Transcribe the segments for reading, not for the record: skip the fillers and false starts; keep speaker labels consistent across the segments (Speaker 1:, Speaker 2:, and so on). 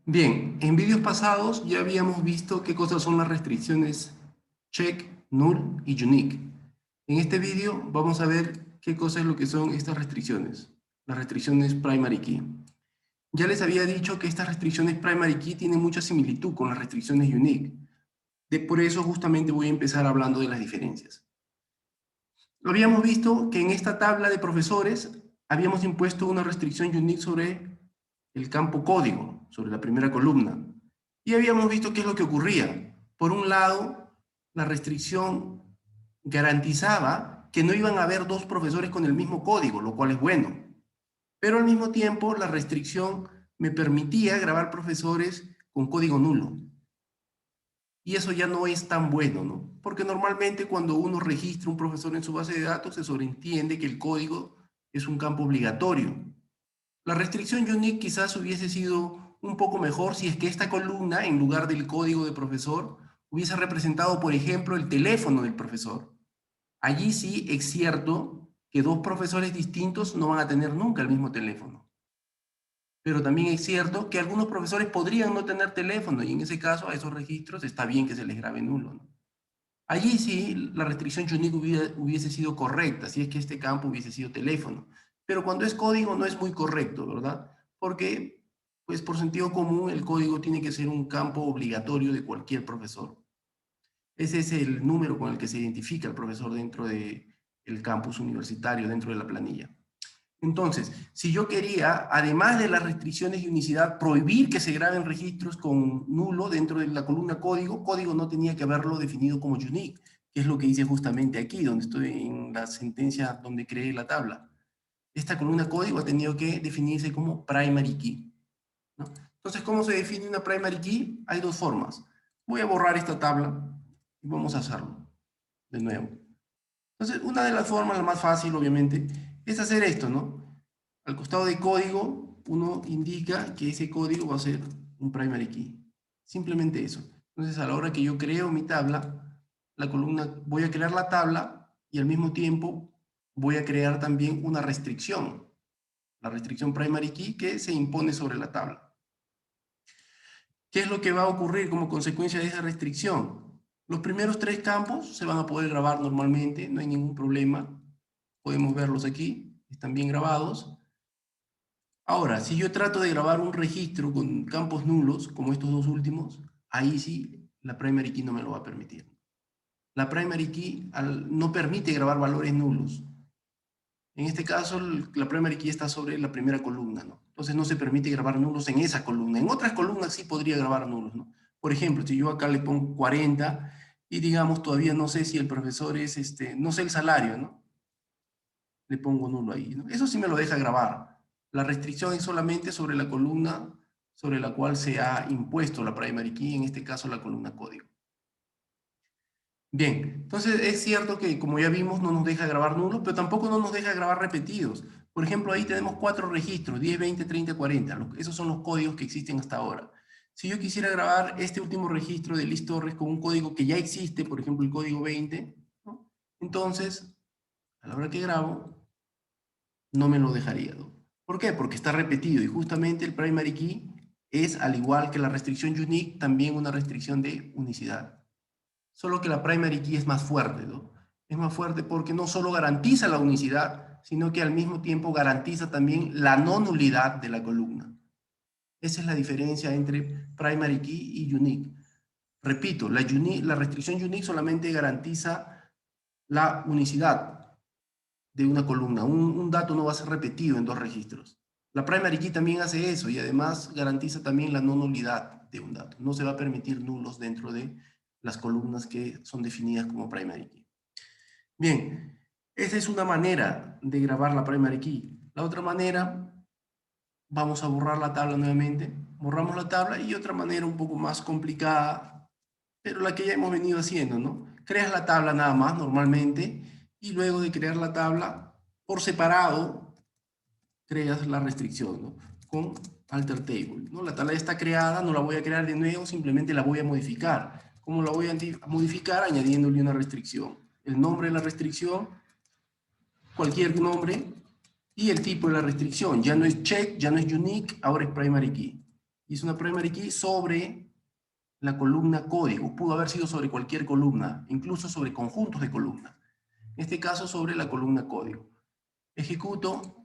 Speaker 1: Bien, en vídeos pasados ya habíamos visto qué cosas son las restricciones check, null y unique. En este vídeo vamos a ver qué cosa es lo que son estas restricciones, las restricciones primary key. Ya les había dicho que estas restricciones primary key tienen mucha similitud con las restricciones unique. Por eso justamente voy a empezar hablando de las diferencias. Habíamos visto que en esta tabla de profesores habíamos impuesto una restricción unique sobre el campo código, sobre la primera columna. Y habíamos visto qué es lo que ocurría. Por un lado, la restricción garantizaba que no iban a haber dos profesores con el mismo código, lo cual es bueno. Pero al mismo tiempo, la restricción me permitía grabar profesores con código nulo. Y eso ya no es tan bueno, ¿no? Porque normalmente cuando uno registra un profesor en su base de datos, se sobreentiende que el código es un campo obligatorio. La restricción unique quizás hubiese sido un poco mejor si es que esta columna, en lugar del código de profesor, hubiese representado, por ejemplo, el teléfono del profesor. Allí sí es cierto que dos profesores distintos no van a tener nunca el mismo teléfono. Pero también es cierto que algunos profesores podrían no tener teléfono y en ese caso a esos registros está bien que se les grabe nulo, ¿no? Allí sí la restricción unique hubiese sido correcta, si es que este campo hubiese sido teléfono. Pero cuando es código no es muy correcto, ¿verdad? Porque, pues por sentido común, el código tiene que ser un campo obligatorio de cualquier profesor. Ese es el número con el que se identifica el profesor dentro del campus universitario, dentro de la planilla. Entonces, si yo quería, además de las restricciones de unicidad, prohibir que se graben registros con nulo dentro de la columna código, código no tenía que haberlo definido como unique, que es lo que hice justamente aquí, donde estoy en la sentencia donde creé la tabla. Esta columna código ha tenido que definirse como primary key, ¿no? Entonces, ¿cómo se define una primary key? Hay dos formas. Voy a borrar esta tabla y vamos a hacerlo de nuevo. Entonces, una de las formas, la más fácil, obviamente, es hacer esto, ¿no? Al costado de código, uno indica que ese código va a ser un primary key. Simplemente eso. Entonces, a la hora que yo creo mi tabla, la columna, voy a crear la tabla y al mismo tiempo voy a crear también una restricción. La restricción primary key que se impone sobre la tabla. ¿Qué es lo que va a ocurrir como consecuencia de esa restricción? Los primeros tres campos se van a poder grabar normalmente, no hay ningún problema. Podemos verlos aquí, están bien grabados. Ahora, si yo trato de grabar un registro con campos nulos, como estos dos últimos, ahí sí la primary key no me lo va a permitir. La primary key no permite grabar valores nulos. En este caso, la primary key está sobre la primera columna, ¿no? Entonces no se permite grabar nulos en esa columna. En otras columnas sí podría grabar nulos, ¿no? Por ejemplo, si yo acá le pongo 40 y digamos todavía no sé si el profesor es, no sé el salario, ¿no? Le pongo nulo ahí, ¿no? Eso sí me lo deja grabar. La restricción es solamente sobre la columna sobre la cual se ha impuesto la primary key, en este caso la columna código. Bien, entonces es cierto que como ya vimos no nos deja grabar nulos, pero tampoco no nos deja grabar repetidos. Por ejemplo, ahí tenemos 4 registros, 10, 20, 30, 40. Esos son los códigos que existen hasta ahora. Si yo quisiera grabar este último registro de Liz Torres con un código que ya existe, por ejemplo el código 20, ¿no? Entonces, a la hora que grabo, no me lo dejaría, ¿no? ¿Por qué? Porque está repetido y justamente el primary key es, al igual que la restricción unique, también una restricción de unicidad. Solo que la primary key es más fuerte, ¿no? Es más fuerte porque no solo garantiza la unicidad, sino que al mismo tiempo garantiza también la no nulidad de la columna. Esa es la diferencia entre primary key y unique. Repito, la restricción unique solamente garantiza la unicidad de una columna. Un dato no va a ser repetido en dos registros. La primary key también hace eso y además garantiza también la no nulidad de un dato. No se va a permitir nulos dentro de las columnas que son definidas como primary key. Bien, esa es una manera de grabar la primary key. La otra manera, vamos a borrar la tabla nuevamente. Borramos la tabla y otra manera un poco más complicada, pero la que ya hemos venido haciendo, ¿no? Creas la tabla nada más normalmente y luego de crear la tabla por separado creas la restricción, ¿no? Con alter table, ¿no? La tabla ya está creada, no la voy a crear de nuevo, simplemente la voy a modificar. ¿Cómo la voy a modificar? Añadiéndole una restricción. El nombre de la restricción, cualquier nombre, y el tipo de la restricción. Ya no es check, ya no es unique, ahora es primary key. Y es una primary key sobre la columna código. Pudo haber sido sobre cualquier columna, incluso sobre conjuntos de columnas. En este caso, sobre la columna código. Ejecuto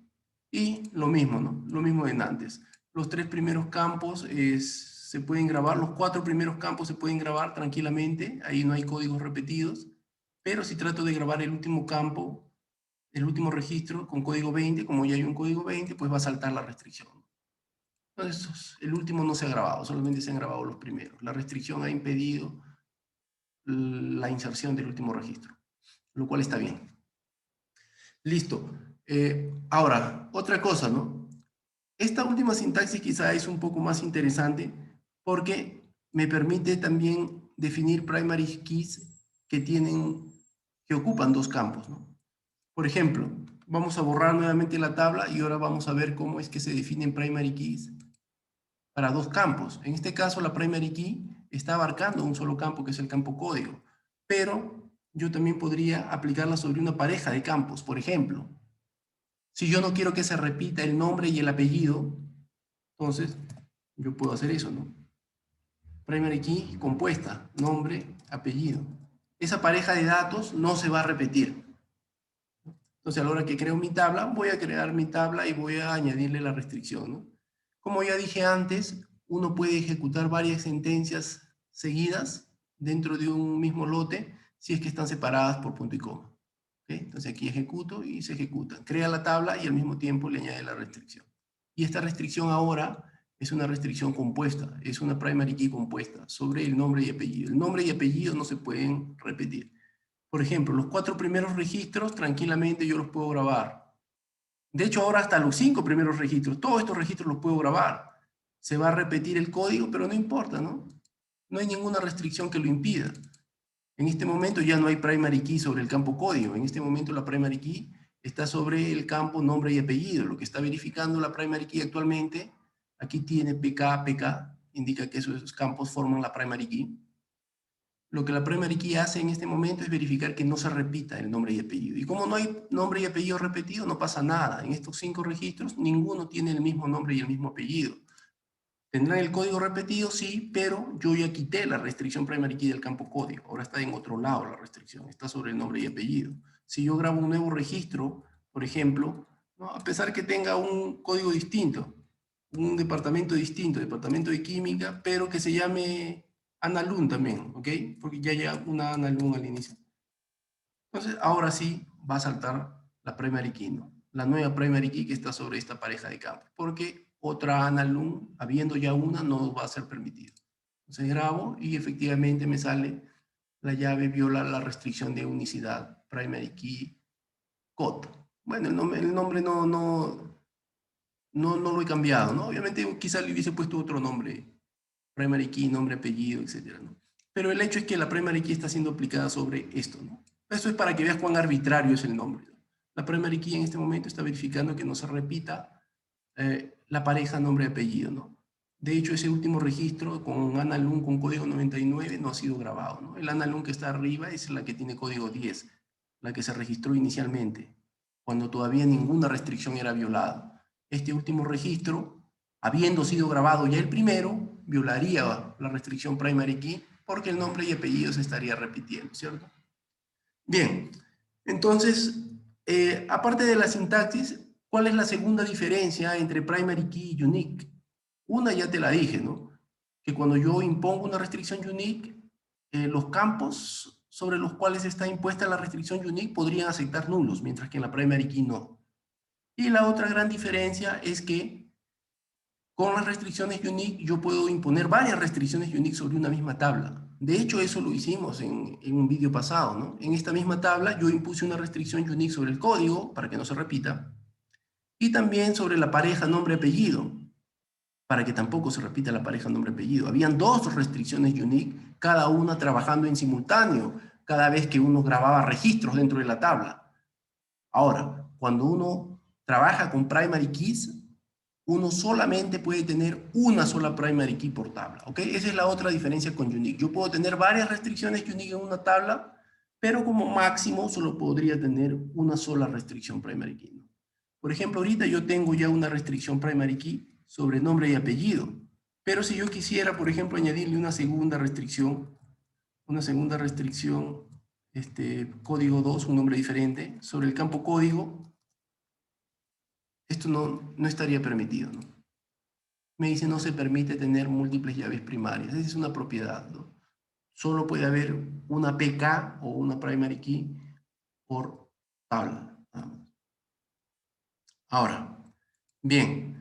Speaker 1: y lo mismo, ¿no? Lo mismo de antes. Los 3 primeros campos se pueden grabar, los 4 primeros campos se pueden grabar tranquilamente, ahí no hay códigos repetidos, pero si trato de grabar el último campo, el último registro con código 20, como ya hay un código 20, pues va a saltar la restricción. Entonces, el último no se ha grabado, solamente se han grabado los primeros. La restricción ha impedido la inserción del último registro, lo cual está bien. Listo. Ahora, otra cosa, ¿no? Esta última sintaxis quizá es un poco más interesante porque me permite también definir primary keys que ocupan 2 campos, ¿no? Por ejemplo, vamos a borrar nuevamente la tabla y ahora vamos a ver cómo es que se definen primary keys para 2 campos. En este caso, la primary key está abarcando un solo campo, que es el campo código, pero yo también podría aplicarla sobre una pareja de campos. Por ejemplo, si yo no quiero que se repita el nombre y el apellido, entonces yo puedo hacer eso, ¿no? Primary key compuesta, nombre, apellido. Esa pareja de datos no se va a repetir. Entonces, a la hora que creo mi tabla, voy a crear mi tabla y voy a añadirle la restricción, ¿no? Como ya dije antes, uno puede ejecutar varias sentencias seguidas dentro de un mismo lote si es que están separadas por punto y coma. ¿Okay? Entonces aquí ejecuto y se ejecuta. Crea la tabla y al mismo tiempo le añade la restricción. Y esta restricción ahora es una restricción compuesta, es una primary key compuesta sobre el nombre y apellido. El nombre y apellido no se pueden repetir. Por ejemplo, los 4 primeros registros tranquilamente yo los puedo grabar. De hecho, ahora hasta los 5 primeros registros, todos estos registros los puedo grabar. Se va a repetir el código, pero no importa, ¿no? No hay ninguna restricción que lo impida. En este momento ya no hay primary key sobre el campo código. En este momento la primary key está sobre el campo nombre y apellido. Lo que está verificando la primary key actualmente, aquí tiene PK, PK, indica que esos campos forman la primary key. Lo que la primary key hace en este momento es verificar que no se repita el nombre y apellido. Y como no hay nombre y apellido repetido, no pasa nada. En estos 5 registros, ninguno tiene el mismo nombre y el mismo apellido. ¿Tendrán el código repetido? Sí, pero yo ya quité la restricción primary key del campo código. Ahora está en otro lado la restricción, está sobre el nombre y apellido. Si yo grabo un nuevo registro, por ejemplo, ¿no? A pesar que tenga un código distinto, un departamento distinto, departamento de química, pero que se llame Analun también, ¿ok? Porque ya hay una Analun al inicio. Entonces, ahora sí va a saltar la primary key, ¿no? La nueva primary key que está sobre esta pareja de campos, porque otra Analun, habiendo ya una, no va a ser permitido. Entonces grabo y efectivamente me sale la llave viola la restricción de unicidad, primary key, code. Bueno, el nombre no lo he cambiado, ¿no? Obviamente quizá le hubiese puesto otro nombre, primary key, nombre, apellido, etcétera, ¿no? Pero el hecho es que la primary key está siendo aplicada sobre esto, ¿no? Esto es para que veas cuán arbitrario es el nombre, ¿no? La primary key en este momento está verificando que no se repita la pareja nombre-apellido, ¿no? De hecho, ese último registro con Analun con código 99 no ha sido grabado, ¿no? El Analun que está arriba es la que tiene código 10, la que se registró inicialmente, cuando todavía ninguna restricción era violada. Este último registro, habiendo sido grabado ya el primero, violaría la restricción primary key porque el nombre y apellido se estaría repitiendo, ¿cierto? Bien, entonces, aparte de la sintaxis, ¿cuál es la segunda diferencia entre primary key y unique? Una ya te la dije, ¿no? Que cuando yo impongo una restricción unique, los campos sobre los cuales está impuesta la restricción unique podrían aceptar nulos, mientras que en la primary key no. Y la otra gran diferencia es que con las restricciones unique yo puedo imponer varias restricciones unique sobre una misma tabla. De hecho, eso lo hicimos en un vídeo pasado, ¿no? En esta misma tabla yo impuse una restricción unique sobre el código, para que no se repita, y también sobre la pareja nombre-apellido, para que tampoco se repita la pareja nombre-apellido. Habían 2 restricciones unique, cada una trabajando en simultáneo, cada vez que uno grababa registros dentro de la tabla. Ahora, cuando uno trabaja con primary keys, uno solamente puede tener una sola primary key por tabla, ¿ok? Esa es la otra diferencia con unique. Yo puedo tener varias restricciones unique en una tabla, pero como máximo solo podría tener una sola restricción primary key, ¿no? Por ejemplo, ahorita yo tengo ya una restricción primary key sobre nombre y apellido, Pero si yo quisiera, por ejemplo, añadirle una segunda restricción, código 2, un nombre diferente, sobre el campo código, esto no estaría permitido, ¿no? Me dice no se permite tener múltiples llaves primarias. Esa es una propiedad, ¿no? Solo puede haber una PK o una primary key por tabla. Ahora, bien,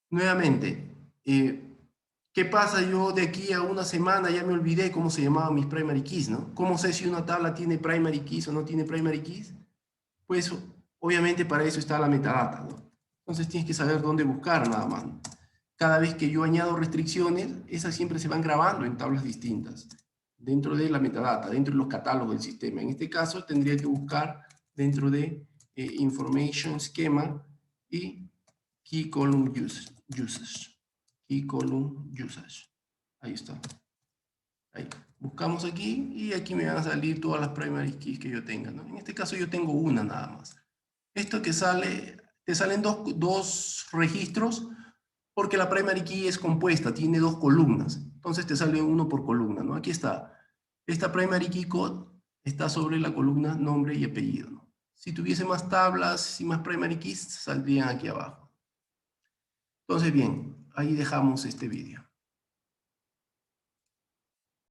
Speaker 1: nuevamente, ¿qué pasa? Yo de aquí a una semana ya me olvidé cómo se llamaban mis primary keys, ¿no? ¿Cómo sé si una tabla tiene primary keys o no tiene primary keys? Pues obviamente para eso está la metadata, ¿no? Entonces tienes que saber dónde buscar nada más. Cada vez que yo añado restricciones, esas siempre se van grabando en tablas distintas, dentro de la metadata, dentro de los catálogos del sistema. En este caso tendría que buscar dentro de Information Schema y Key Column Usage. Key Column Usage. Ahí está. Ahí. Buscamos aquí y aquí me van a salir todas las primary keys que yo tenga, ¿no? En este caso yo tengo una nada más. Esto que sale, te salen dos registros porque la primary key es compuesta, tiene dos columnas. Entonces te sale uno por columna, ¿no? Aquí está. Esta primary key code está sobre la columna nombre y apellido, ¿no? Si tuviese más tablas y más primary keys, saldrían aquí abajo. Entonces, bien, ahí dejamos este vídeo.